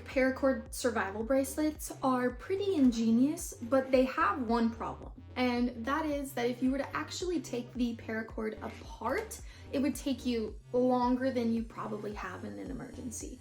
paracord survival bracelets are pretty ingenious, but they have one problem. And that is that if you were to actually take the paracord apart, it would take you longer than you probably have in an emergency.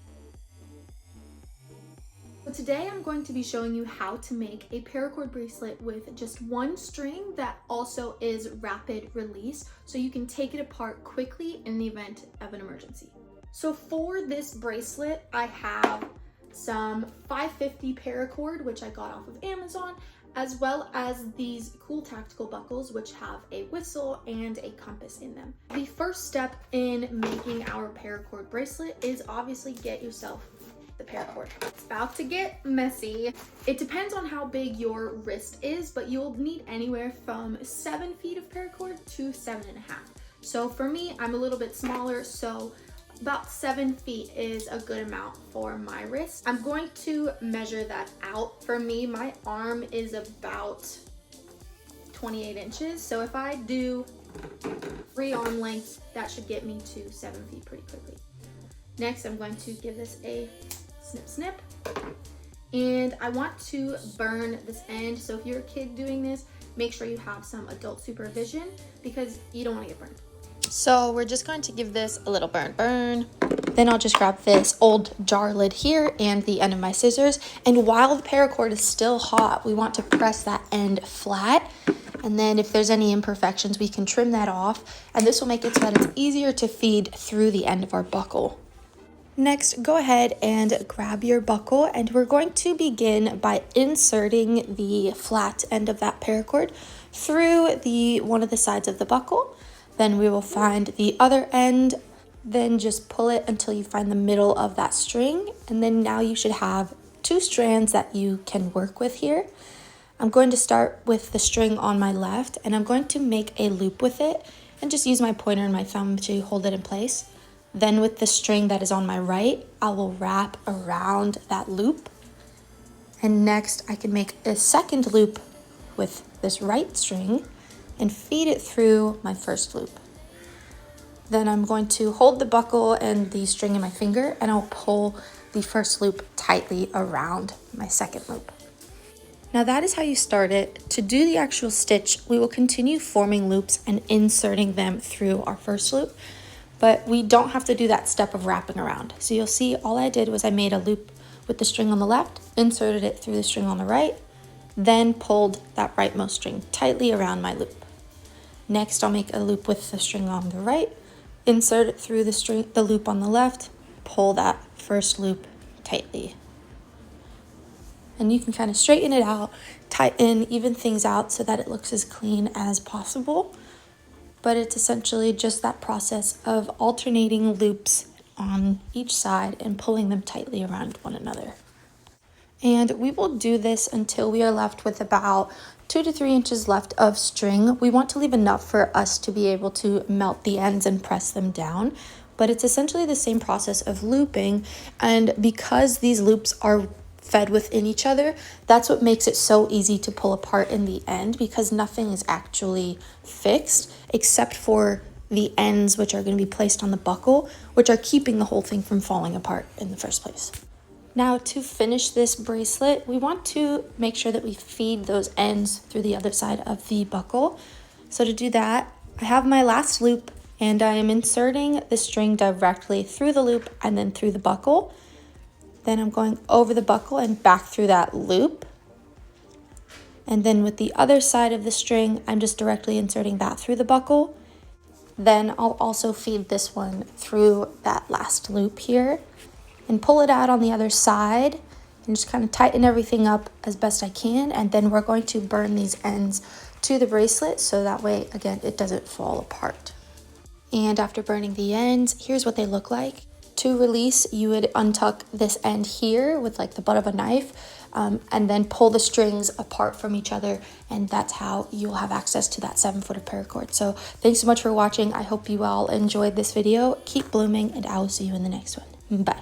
So today I'm going to be showing you how to make a paracord bracelet with just one string that also is rapid release, so you can take it apart quickly in the event of an emergency. So for this bracelet, I have some 550 paracord, which I got off of Amazon, as well as these cool tactical buckles, which have a whistle and a compass in them. The first step in making our paracord bracelet is obviously get yourself the paracord. It's about to get messy. It depends on how big your wrist is, but you'll need anywhere from 7 feet of paracord to 7.5. So for me, I'm a little bit smaller, so about 7 feet is a good amount for my wrist. I'm going to measure that out. For me, my arm is about 28 inches. So if I do 3 arm lengths, that should get me to 7 feet pretty quickly. Next, I'm going to give this a snip snip, and I want to burn this end. So if you're a kid doing this, make sure you have some adult supervision because you don't want to get burned. So we're just going to give this a little burn. Then I'll just grab this old jar lid here and the end of my scissors, and while the paracord is still hot, we want to press that end flat, and then if there's any imperfections, we can trim that off, and this will make it so that it's easier to feed through the end of our buckle. Next, go ahead and grab your buckle, and we're going to begin by inserting the flat end of that paracord through one of the sides of the buckle. Then we will find the other end, then just pull it until you find the middle of that string, and then now you should have 2 strands that you can work with here. I'm going to start with the string on my left, and I'm going to make a loop with it and just use my pointer and my thumb to hold it in place. Then with the string that is on my right, I will wrap around that loop. And next I can make a second loop with this right string and feed it through my first loop. Then I'm going to hold the buckle and the string in my finger, and I'll pull the first loop tightly around my second loop. Now that is how you start it. To do the actual stitch, we will continue forming loops and inserting them through our first loop, but we don't have to do that step of wrapping around. So you'll see all I did was I made a loop with the string on the left, inserted it through the string on the right, then pulled that rightmost string tightly around my loop. Next, I'll make a loop with the string on the right, insert it through the loop on the left, pull that first loop tightly. And you can kind of straighten it out, tighten, even things out so that it looks as clean as possible. But it's essentially just that process of alternating loops on each side and pulling them tightly around one another. And we will do this until we are left with about 2 to 3 inches left of string. We want to leave enough for us to be able to melt the ends and press them down, but it's essentially the same process of looping, and because these loops are fed within each other, that's what makes it so easy to pull apart in the end, because nothing is actually fixed except for the ends, which are going to be placed on the buckle, which are keeping the whole thing from falling apart in the first place. Now to finish this bracelet, we want to make sure that we feed those ends through the other side of the buckle. So to do that, I have my last loop and I am inserting the string directly through the loop and then through the buckle. Then I'm going over the buckle and back through that loop. And then with the other side of the string, I'm just directly inserting that through the buckle. Then I'll also feed this one through that last loop here and pull it out on the other side and just kind of tighten everything up as best I can. And then we're going to burn these ends to the bracelet so that way, again, it doesn't fall apart. And after burning the ends, here's what they look like. To release, you would untuck this end here with like the butt of a knife, and then pull the strings apart from each other, and that's how you'll have access to that 7-foot of paracord. So thanks so much for watching. I hope you all enjoyed this video. Keep blooming, and I will see you in the next one. Bye.